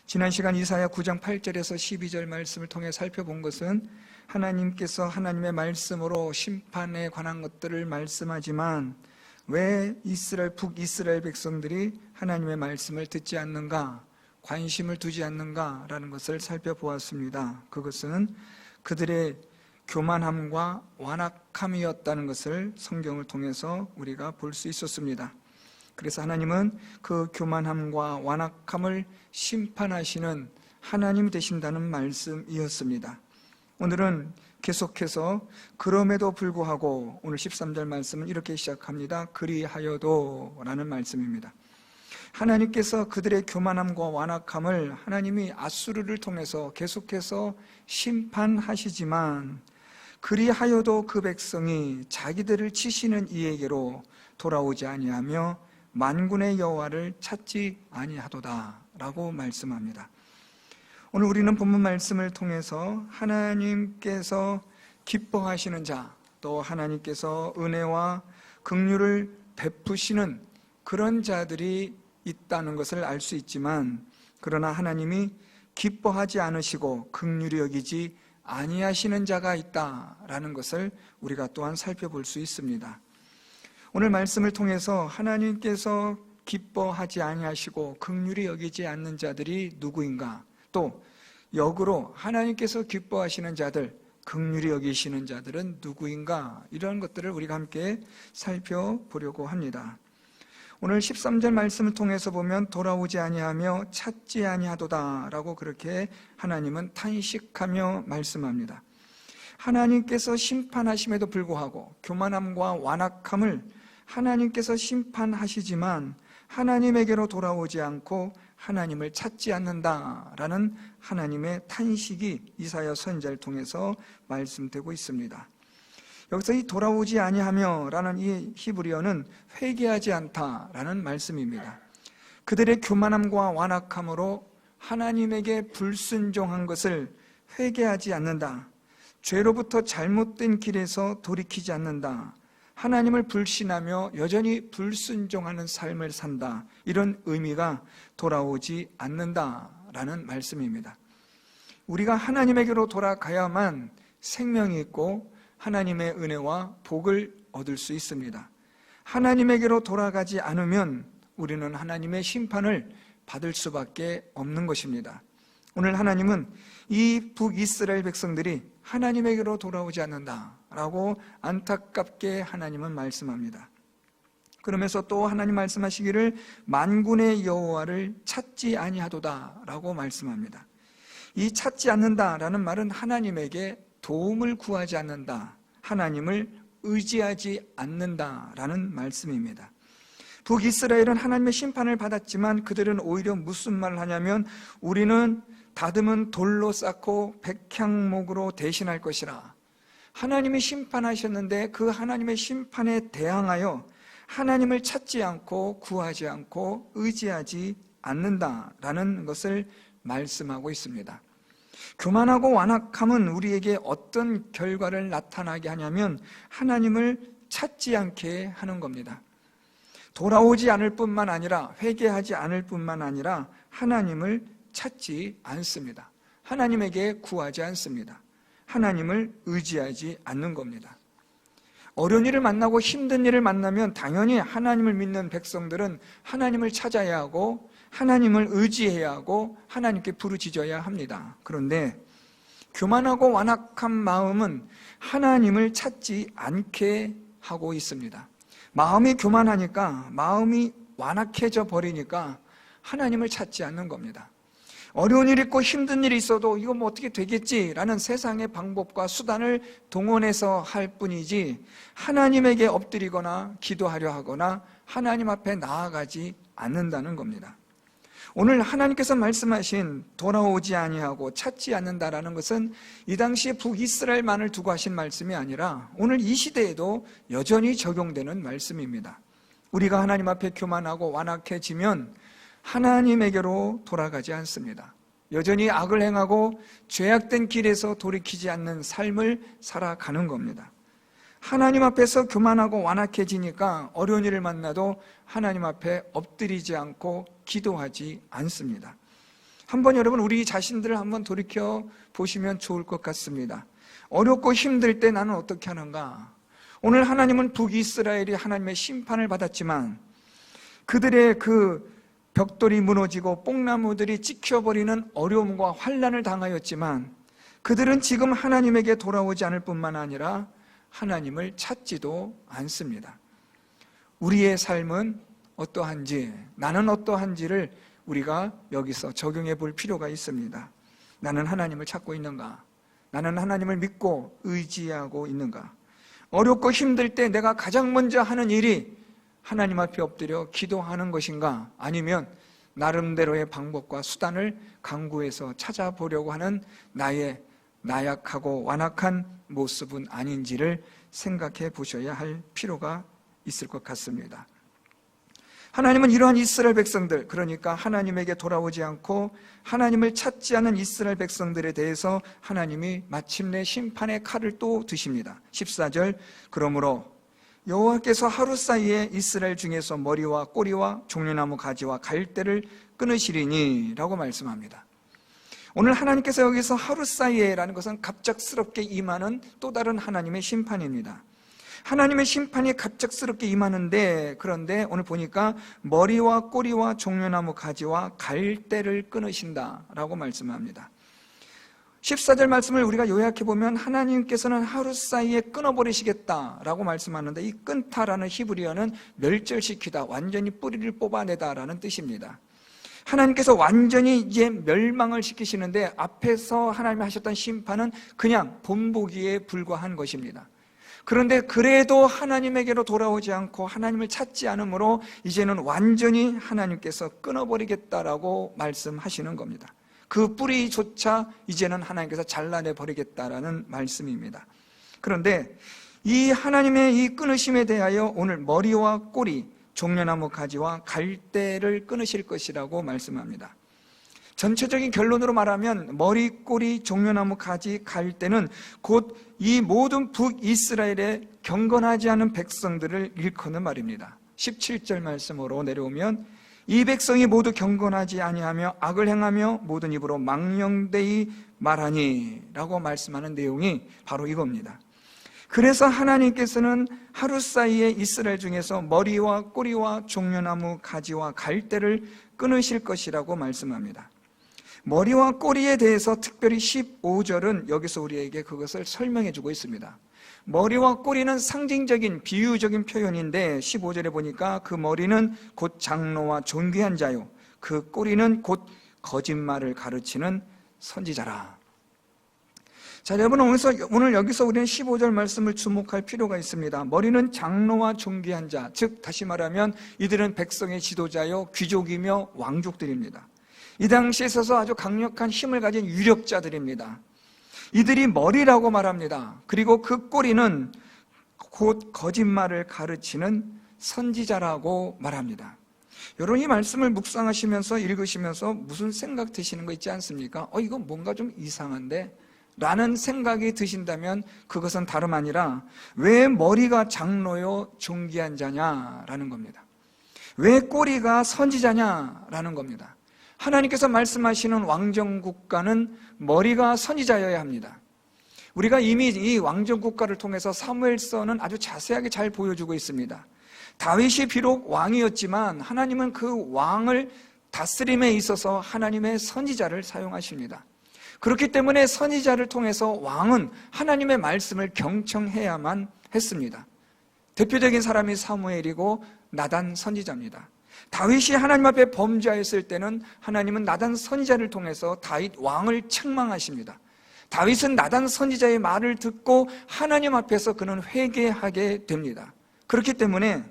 지난 시간 이사야 9장 8절에서 12절 말씀을 통해 살펴본 것은 하나님께서 하나님의 말씀으로 심판에 관한 것들을 말씀하지만 왜 북이스라엘 백성들이 하나님의 말씀을 듣지 않는가, 관심을 두지 않는가라는 것을 살펴보았습니다. 그것은 그들의 교만함과 완악함이었다는 것을 성경을 통해서 우리가 볼 수 있었습니다. 그래서 하나님은 그 교만함과 완악함을 심판하시는 하나님이 되신다는 말씀이었습니다. 오늘은 계속해서 그럼에도 불구하고 오늘 13절 말씀은 이렇게 시작합니다. 그리하여도 라는 말씀입니다. 하나님께서 그들의 교만함과 완악함을 하나님이 앗수르를 통해서 계속해서 심판하시지만 그리하여도 그 백성이 자기들을 치시는 이에게로 돌아오지 아니하며 만군의 여호와를 찾지 아니하도다 라고 말씀합니다. 오늘 우리는 본문 말씀을 통해서 하나님께서 기뻐하시는 자, 또 하나님께서 은혜와 긍휼을 베푸시는 그런 자들이 있다는 것을 알 수 있지만, 그러나 하나님이 기뻐하지 않으시고 긍휼히 여기지 아니하시는 자가 있다라는 것을 우리가 또한 살펴볼 수 있습니다. 오늘 말씀을 통해서 하나님께서 기뻐하지 아니하시고 긍휼히 여기지 않는 자들이 누구인가, 또 역으로 하나님께서 기뻐하시는 자들, 긍휼히 여기시는 자들은 누구인가, 이런 것들을 우리가 함께 살펴보려고 합니다. 오늘 13절 말씀을 통해서 보면 돌아오지 아니하며 찾지 아니하도다 라고 그렇게 하나님은 탄식하며 말씀합니다. 하나님께서 심판하심에도 불구하고 교만함과 완악함을 하나님께서 심판하시지만 하나님에게로 돌아오지 않고 하나님을 찾지 않는다라는 하나님의 탄식이 이사야 선지자를 통해서 말씀되고 있습니다. 여기서 이 돌아오지 아니하며 라는 이 히브리어는 회개하지 않다라는 말씀입니다. 그들의 교만함과 완악함으로 하나님에게 불순종한 것을 회개하지 않는다, 죄로부터 잘못된 길에서 돌이키지 않는다, 하나님을 불신하며 여전히 불순종하는 삶을 산다, 이런 의미가 돌아오지 않는다라는 말씀입니다. 우리가 하나님에게로 돌아가야만 생명이 있고 하나님의 은혜와 복을 얻을 수 있습니다. 하나님에게로 돌아가지 않으면 우리는 하나님의 심판을 받을 수밖에 없는 것입니다. 오늘 하나님은 이 북이스라엘 백성들이 하나님에게로 돌아오지 않는다라고 안타깝게 하나님은 말씀합니다. 그러면서 또 하나님 말씀하시기를 만군의 여호와를 찾지 아니하도다라고 말씀합니다. 이 찾지 않는다라는 말은 하나님에게 도움을 구하지 않는다, 하나님을 의지하지 않는다라는 말씀입니다. 북이스라엘은 하나님의 심판을 받았지만 그들은 오히려 무슨 말을 하냐면 우리는 다듬은 돌로 쌓고 백향목으로 대신할 것이라. 하나님이 심판하셨는데 그 하나님의 심판에 대항하여 하나님을 찾지 않고 구하지 않고 의지하지 않는다라는 것을 말씀하고 있습니다. 교만하고 완악함은 우리에게 어떤 결과를 나타나게 하냐면 하나님을 찾지 않게 하는 겁니다. 돌아오지 않을 뿐만 아니라 회개하지 않을 뿐만 아니라 하나님을 찾지 않습니다. 하나님에게 구하지 않습니다. 하나님을 의지하지 않는 겁니다. 어려운 일을 만나고 힘든 일을 만나면 당연히 하나님을 믿는 백성들은 하나님을 찾아야 하고 하나님을 의지해야 하고 하나님께 부르짖어야 합니다. 그런데 교만하고 완악한 마음은 하나님을 찾지 않게 하고 있습니다. 마음이 교만하니까, 마음이 완악해져 버리니까 하나님을 찾지 않는 겁니다. 어려운 일이 있고 힘든 일이 있어도 이거 뭐 어떻게 되겠지라는 세상의 방법과 수단을 동원해서 할 뿐이지 하나님에게 엎드리거나 기도하려 하거나 하나님 앞에 나아가지 않는다는 겁니다. 오늘 하나님께서 말씀하신 돌아오지 아니하고 찾지 않는다라는 것은 이 당시에 북이스라엘만을 두고 하신 말씀이 아니라 오늘 이 시대에도 여전히 적용되는 말씀입니다. 우리가 하나님 앞에 교만하고 완악해지면 하나님에게로 돌아가지 않습니다. 여전히 악을 행하고 죄악된 길에서 돌이키지 않는 삶을 살아가는 겁니다. 하나님 앞에서 교만하고 완악해지니까 어려운 일을 만나도 하나님 앞에 엎드리지 않고 기도하지 않습니다. 한번 여러분 우리 자신들을 한번 돌이켜 보시면 좋을 것 같습니다. 어렵고 힘들 때 나는 어떻게 하는가? 오늘 하나님은 북이스라엘이 하나님의 심판을 받았지만 그들의 그 벽돌이 무너지고 뽕나무들이 찍혀버리는 어려움과 환난을 당하였지만 그들은 지금 하나님에게 돌아오지 않을 뿐만 아니라 하나님을 찾지도 않습니다. 우리의 삶은 어떠한지, 나는 어떠한지를 우리가 여기서 적용해 볼 필요가 있습니다. 나는 하나님을 찾고 있는가? 나는 하나님을 믿고 의지하고 있는가? 어렵고 힘들 때 내가 가장 먼저 하는 일이 하나님 앞에 엎드려 기도하는 것인가? 아니면 나름대로의 방법과 수단을 강구해서 찾아보려고 하는 나의 나약하고 완악한 모습은 아닌지를 생각해 보셔야 할 필요가 있을 것 같습니다. 하나님은 이러한 이스라엘 백성들, 그러니까 하나님에게 돌아오지 않고 하나님을 찾지 않은 이스라엘 백성들에 대해서 하나님이 마침내 심판의 칼을 또 드십니다. 14절, 그러므로 여호와께서 하루 사이에 이스라엘 중에서 머리와 꼬리와 종려나무 가지와 갈대를 끊으시리니 라고 말씀합니다. 오늘 하나님께서 여기서 하루 사이에라는 것은 갑작스럽게 임하는 또 다른 하나님의 심판입니다. 하나님의 심판이 갑작스럽게 임하는데, 그런데 오늘 보니까 머리와 꼬리와 종려나무 가지와 갈대를 끊으신다라고 말씀합니다. 14절 말씀을 우리가 요약해 보면 하나님께서는 하루 사이에 끊어버리시겠다라고 말씀하는데, 이 끊다라는 히브리어는 멸절시키다, 완전히 뿌리를 뽑아내다라는 뜻입니다. 하나님께서 완전히 이제 멸망을 시키시는데 앞에서 하나님이 하셨던 심판은 그냥 본보기에 불과한 것입니다. 그런데 그래도 하나님에게로 돌아오지 않고 하나님을 찾지 않으므로 이제는 완전히 하나님께서 끊어버리겠다라고 말씀하시는 겁니다. 그 뿌리조차 이제는 하나님께서 잘라내버리겠다라는 말씀입니다. 그런데 이 하나님의 이 끊으심에 대하여 오늘 머리와 꼬리, 종려나무 가지와 갈대를 끊으실 것이라고 말씀합니다. 전체적인 결론으로 말하면 머리, 꼬리, 종려나무 가지, 갈대는 곧 이 모든 북이스라엘의 경건하지 않은 백성들을 일컫는 말입니다. 17절 말씀으로 내려오면 이 백성이 모두 경건하지 아니하며 악을 행하며 모든 입으로 망령되이 말하니 라고 말씀하는 내용이 바로 이겁니다. 그래서 하나님께서는 하루 사이에 이스라엘 중에서 머리와 꼬리와 종려나무 가지와 갈대를 끊으실 것이라고 말씀합니다. 머리와 꼬리에 대해서 특별히 15절은 여기서 우리에게 그것을 설명해 주고 있습니다. 머리와 꼬리는 상징적인 비유적인 표현인데 15절에 보니까 그 머리는 곧 장로와 존귀한 자요, 그 꼬리는 곧 거짓말을 가르치는 선지자라. 자, 여러분, 오늘 여기서 우리는 15절 말씀을 주목할 필요가 있습니다. 머리는 장로와 존귀한 자, 즉 다시 말하면 이들은 백성의 지도자요 귀족이며 왕족들입니다. 이 당시에 있어서 아주 강력한 힘을 가진 유력자들입니다. 이들이 머리라고 말합니다. 그리고 그 꼬리는 곧 거짓말을 가르치는 선지자라고 말합니다. 여러분, 이 말씀을 묵상하시면서 읽으시면서 무슨 생각 드시는 거 있지 않습니까? 이거 뭔가 좀 이상한데? 라는 생각이 드신다면 그것은 다름 아니라 왜 머리가 장로요 존귀한 자냐라는 겁니다. 왜 꼬리가 선지자냐라는 겁니다. 하나님께서 말씀하시는 왕정국가는 머리가 선지자여야 합니다. 우리가 이미 이 왕정국가를 통해서 사무엘서는 아주 자세하게 잘 보여주고 있습니다. 다윗이 비록 왕이었지만 하나님은 그 왕을 다스림에 있어서 하나님의 선지자를 사용하십니다. 그렇기 때문에 선지자를 통해서 왕은 하나님의 말씀을 경청해야만 했습니다. 대표적인 사람이 사무엘이고 나단 선지자입니다. 다윗이 하나님 앞에 범죄하였을 때는 하나님은 나단 선지자를 통해서 다윗 왕을 책망하십니다. 다윗은 나단 선지자의 말을 듣고 하나님 앞에서 그는 회개하게 됩니다. 그렇기 때문에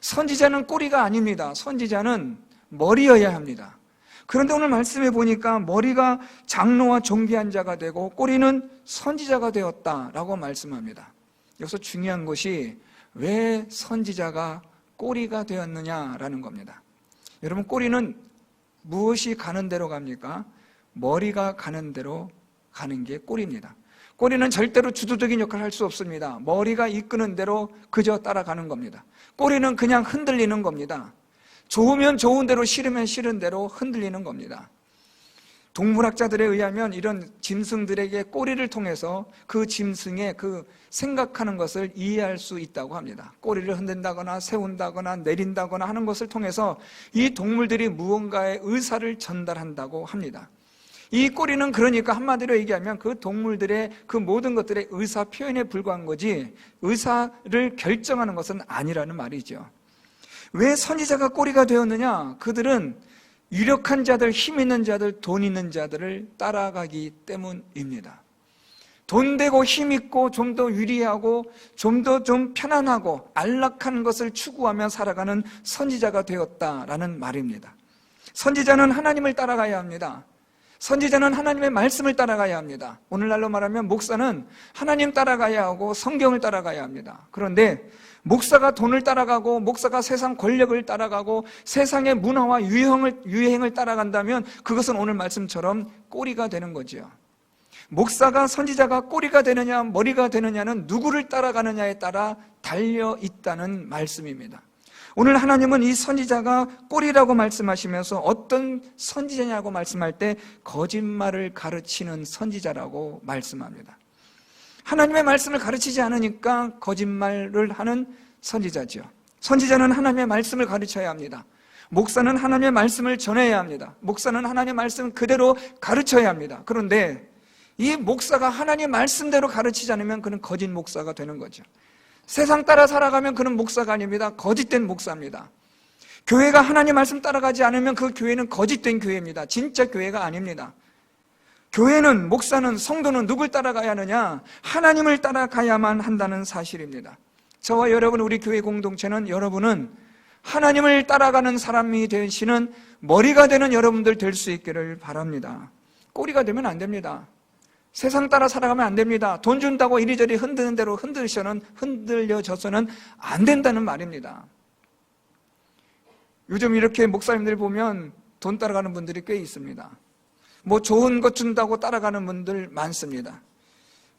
선지자는 꼬리가 아닙니다. 선지자는 머리여야 합니다. 그런데 오늘 말씀해 보니까 머리가 장로와 존귀한 자가 되고 꼬리는 선지자가 되었다라고 말씀합니다. 여기서 중요한 것이 왜 선지자가 꼬리가 되었느냐라는 겁니다. 여러분, 꼬리는 무엇이 가는 대로 갑니까? 머리가 가는 대로 가는 게 꼬리입니다. 꼬리는 절대로 주도적인 역할을 할 수 없습니다. 머리가 이끄는 대로 그저 따라가는 겁니다. 꼬리는 그냥 흔들리는 겁니다. 좋으면 좋은 대로, 싫으면 싫은 대로 흔들리는 겁니다. 동물학자들에 의하면 이런 짐승들에게 꼬리를 통해서 그 짐승의 그 생각하는 것을 이해할 수 있다고 합니다. 꼬리를 흔든다거나 세운다거나 내린다거나 하는 것을 통해서 이 동물들이 무언가의 의사를 전달한다고 합니다. 이 꼬리는 그러니까 한마디로 얘기하면 그 동물들의 그 모든 것들의 의사 표현에 불과한 거지 의사를 결정하는 것은 아니라는 말이죠. 왜 선지자가 꼬리가 되었느냐? 그들은 유력한 자들, 힘 있는 자들, 돈 있는 자들을 따라가기 때문입니다. 돈 되고 힘 있고 좀 더 유리하고 좀 더 편안하고 안락한 것을 추구하며 살아가는 선지자가 되었다라는 말입니다. 선지자는 하나님을 따라가야 합니다. 선지자는 하나님의 말씀을 따라가야 합니다. 오늘날로 말하면 목사는 하나님 따라가야 하고 성경을 따라가야 합니다. 그런데 목사가 돈을 따라가고 목사가 세상 권력을 따라가고 세상의 문화와 유행을 따라간다면 그것은 오늘 말씀처럼 꼬리가 되는 거죠. 목사가 선지자가 꼬리가 되느냐 머리가 되느냐는 누구를 따라가느냐에 따라 달려 있다는 말씀입니다. 오늘 하나님은 이 선지자가 꼬리라고 말씀하시면서 어떤 선지자냐고 말씀할 때 거짓말을 가르치는 선지자라고 말씀합니다. 하나님의 말씀을 가르치지 않으니까 거짓말을 하는 선지자죠. 선지자는 하나님의 말씀을 가르쳐야 합니다. 목사는 하나님의 말씀을 전해야 합니다. 목사는 하나님의 말씀을 그대로 가르쳐야 합니다. 그런데 이 목사가 하나님의 말씀대로 가르치지 않으면 그는 거짓 목사가 되는 거죠. 세상 따라 살아가면 그는 목사가 아닙니다. 거짓된 목사입니다. 교회가 하나님 말씀 따라가지 않으면 그 교회는 거짓된 교회입니다. 진짜 교회가 아닙니다. 교회는, 목사는, 성도는 누굴 따라가야 하느냐? 하나님을 따라가야만 한다는 사실입니다. 저와 여러분, 우리 교회 공동체는 여러분은 하나님을 따라가는 사람이 되시는 머리가 되는 여러분들 될 수 있기를 바랍니다. 꼬리가 되면 안 됩니다. 세상 따라 살아가면 안 됩니다. 돈 준다고 이리저리 흔드는 대로 흔들려져서는 안 된다는 말입니다. 요즘 이렇게 목사님들 보면 돈 따라가는 분들이 꽤 있습니다. 뭐 좋은 것 준다고 따라가는 분들 많습니다.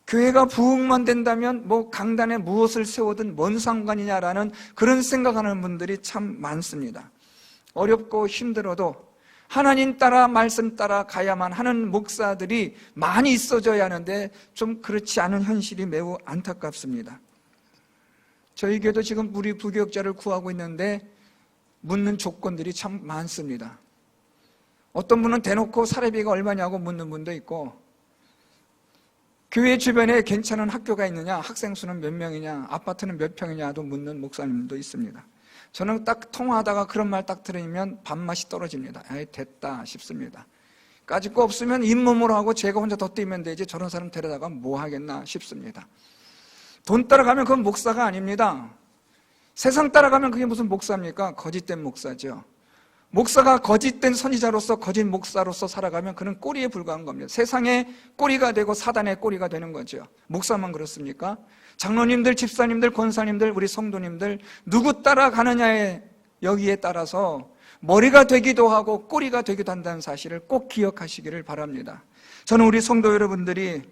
교회가 부흥만 된다면 뭐 강단에 무엇을 세우든 뭔 상관이냐라는 그런 생각하는 분들이 참 많습니다. 어렵고 힘들어도 하나님 따라 말씀 따라 가야만 하는 목사들이 많이 있어져야 하는데 좀 그렇지 않은 현실이 매우 안타깝습니다. 저희 교회도 지금 우리 부교육자를 구하고 있는데 묻는 조건들이 참 많습니다. 어떤 분은 대놓고 사례비가 얼마냐고 묻는 분도 있고, 교회 주변에 괜찮은 학교가 있느냐, 학생 수는 몇 명이냐, 아파트는 몇 평이냐도 묻는 목사님도 있습니다. 저는 딱 통화하다가 그런 말 딱 들으면 밥맛이 떨어집니다. 에이, 됐다 싶습니다. 까짓 거 없으면 잇몸으로 하고 제가 혼자 더 뛰면 되지 저런 사람 데려다가 뭐 하겠나 싶습니다. 돈 따라가면 그건 목사가 아닙니다. 세상 따라가면 그게 무슨 목사입니까? 거짓된 목사죠. 목사가 거짓된 선지자로서 거짓 목사로서 살아가면 그는 꼬리에 불과한 겁니다. 세상의 꼬리가 되고 사단의 꼬리가 되는 거죠. 목사만 그렇습니까? 장로님들, 집사님들, 권사님들, 우리 성도님들 누구 따라가느냐에 여기에 따라서 머리가 되기도 하고 꼬리가 되기도 한다는 사실을 꼭 기억하시기를 바랍니다. 저는 우리 성도 여러분들이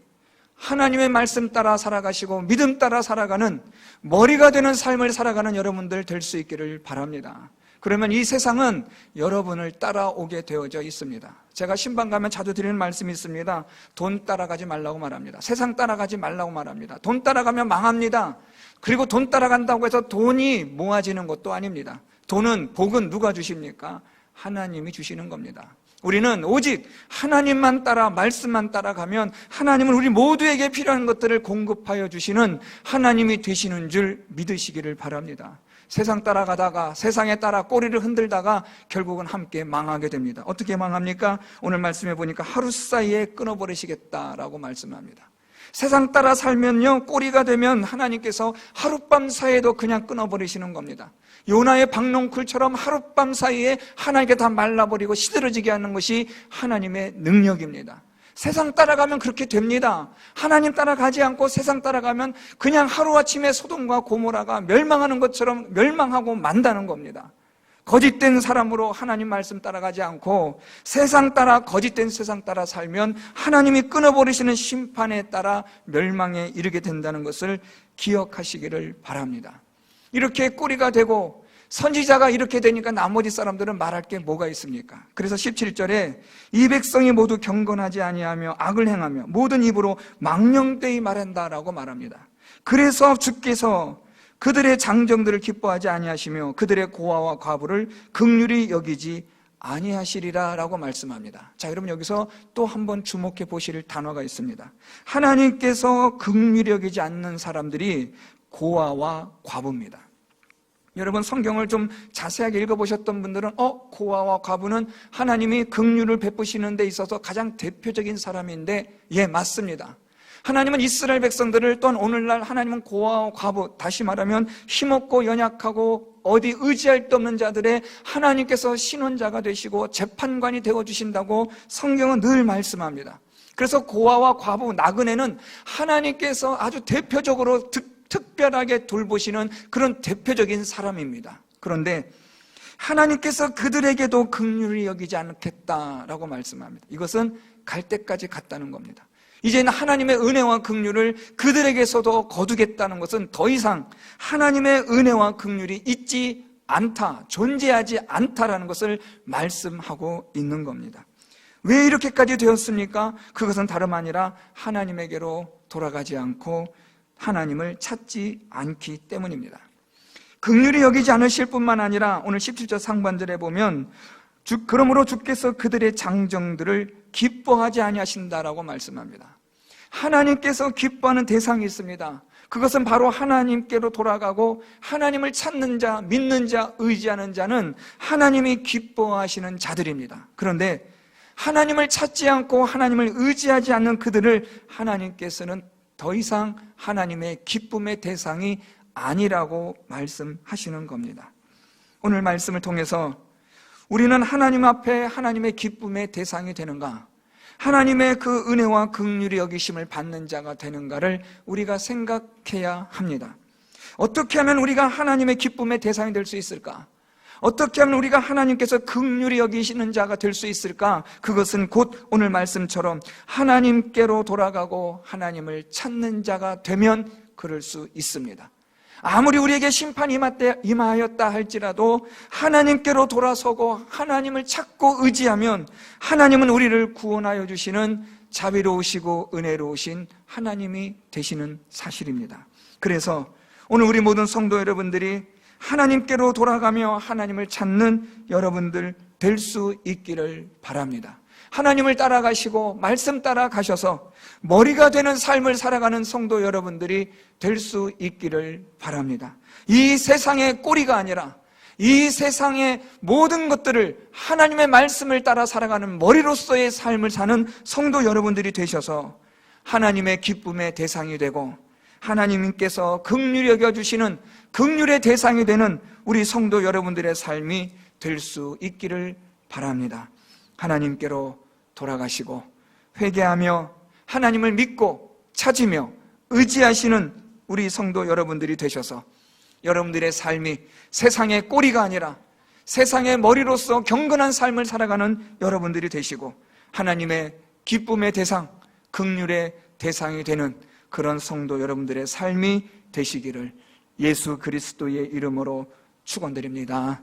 하나님의 말씀 따라 살아가시고 믿음 따라 살아가는 머리가 되는 삶을 살아가는 여러분들 될 수 있기를 바랍니다. 그러면 이 세상은 여러분을 따라오게 되어져 있습니다. 제가 신방 가면 자주 드리는 말씀이 있습니다. 돈 따라가지 말라고 말합니다. 세상 따라가지 말라고 말합니다. 돈 따라가면 망합니다. 그리고 돈 따라간다고 해서 돈이 모아지는 것도 아닙니다. 돈은, 복은 누가 주십니까? 하나님이 주시는 겁니다. 우리는 오직 하나님만 따라 말씀만 따라가면 하나님은 우리 모두에게 필요한 것들을 공급하여 주시는 하나님이 되시는 줄 믿으시기를 바랍니다. 세상 따라가다가 세상에 따라 꼬리를 흔들다가 결국은 함께 망하게 됩니다. 어떻게 망합니까? 오늘 말씀해 보니까 하루 사이에 끊어버리시겠다라고 말씀합니다. 세상 따라 살면요, 꼬리가 되면 하나님께서 하룻밤 사이에도 그냥 끊어버리시는 겁니다. 요나의 박농쿨처럼 하룻밤 사이에 하나님께 다 말라버리고 시들어지게 하는 것이 하나님의 능력입니다. 세상 따라가면 그렇게 됩니다. 하나님 따라가지 않고 세상 따라가면 그냥 하루아침에 소돔과 고모라가 멸망하는 것처럼 멸망하고 만다는 겁니다. 거짓된 사람으로 하나님 말씀 따라가지 않고 세상 따라, 거짓된 세상 따라 살면 하나님이 끊어버리시는 심판에 따라 멸망에 이르게 된다는 것을 기억하시기를 바랍니다. 이렇게 꼬리가 되고 선지자가 이렇게 되니까 나머지 사람들은 말할 게 뭐가 있습니까? 그래서 17절에 이 백성이 모두 경건하지 아니하며 악을 행하며 모든 입으로 망령되이 말한다라고 말합니다. 그래서 주께서 그들의 장정들을 기뻐하지 아니하시며 그들의 고아와 과부를 긍휼히 여기지 아니하시리라 라고 말씀합니다. 자, 여러분 여기서 또 한번 주목해 보실 단어가 있습니다. 하나님께서 긍휼히 여기지 않는 사람들이 고아와 과부입니다. 여러분 성경을 좀 자세하게 읽어보셨던 분들은 고아와 과부는 하나님이 긍휼을 베푸시는 데 있어서 가장 대표적인 사람인데, 예, 맞습니다. 하나님은 이스라엘 백성들을, 또한 오늘날 하나님은 고아와 과부, 다시 말하면 힘없고 연약하고 어디 의지할 데 없는 자들의 하나님께서 신원자가 되시고 재판관이 되어주신다고 성경은 늘 말씀합니다. 그래서 고아와 과부, 나그네는 하나님께서 아주 대표적으로 특별하게 돌보시는 그런 대표적인 사람입니다. 그런데 하나님께서 그들에게도 긍휼히 여기지 않겠다라고 말씀합니다. 이것은 갈 때까지 갔다는 겁니다. 이제는 하나님의 은혜와 긍휼을 그들에게서도 거두겠다는 것은 더 이상 하나님의 은혜와 긍휼이 있지 않다, 존재하지 않다라는 것을 말씀하고 있는 겁니다. 왜 이렇게까지 되었습니까? 그것은 다름 아니라 하나님에게로 돌아가지 않고 하나님을 찾지 않기 때문입니다. 긍휼히 여기지 않으실 뿐만 아니라 오늘 17절 상반절에 보면 그러므로 주께서 그들의 장정들을 기뻐하지 아니하신다라고 말씀합니다. 하나님께서 기뻐하는 대상이 있습니다. 그것은 바로 하나님께로 돌아가고 하나님을 찾는 자, 믿는 자, 의지하는 자는 하나님이 기뻐하시는 자들입니다. 그런데 하나님을 찾지 않고 하나님을 의지하지 않는 그들을 하나님께서는 더 이상 하나님의 기쁨의 대상이 아니라고 말씀하시는 겁니다. 오늘 말씀을 통해서 우리는 하나님 앞에 하나님의 기쁨의 대상이 되는가, 하나님의 그 은혜와 긍휼히 여기심을 받는 자가 되는가를 우리가 생각해야 합니다. 어떻게 하면 우리가 하나님의 기쁨의 대상이 될 수 있을까? 어떻게 하면 우리가 하나님께서 긍휼히 여기시는 자가 될 수 있을까? 그것은 곧 오늘 말씀처럼 하나님께로 돌아가고 하나님을 찾는 자가 되면 그럴 수 있습니다. 아무리 우리에게 심판이 임하였다 할지라도 하나님께로 돌아서고 하나님을 찾고 의지하면 하나님은 우리를 구원하여 주시는 자비로우시고 은혜로우신 하나님이 되시는 사실입니다. 그래서 오늘 우리 모든 성도 여러분들이 하나님께로 돌아가며 하나님을 찾는 여러분들 될 수 있기를 바랍니다. 하나님을 따라가시고 말씀 따라가셔서 머리가 되는 삶을 살아가는 성도 여러분들이 될 수 있기를 바랍니다. 이 세상의 꼬리가 아니라 이 세상의 모든 것들을 하나님의 말씀을 따라 살아가는 머리로서의 삶을 사는 성도 여러분들이 되셔서 하나님의 기쁨의 대상이 되고 하나님께서 긍휼히 여겨주시는 긍휼의 대상이 되는 우리 성도 여러분들의 삶이 될 수 있기를 바랍니다. 하나님께로 돌아가시고 회개하며 하나님을 믿고 찾으며 의지하시는 우리 성도 여러분들이 되셔서 여러분들의 삶이 세상의 꼬리가 아니라 세상의 머리로서 경건한 삶을 살아가는 여러분들이 되시고 하나님의 기쁨의 대상, 긍휼의 대상이 되는 그런 성도 여러분들의 삶이 되시기를 예수 그리스도의 이름으로 축원드립니다.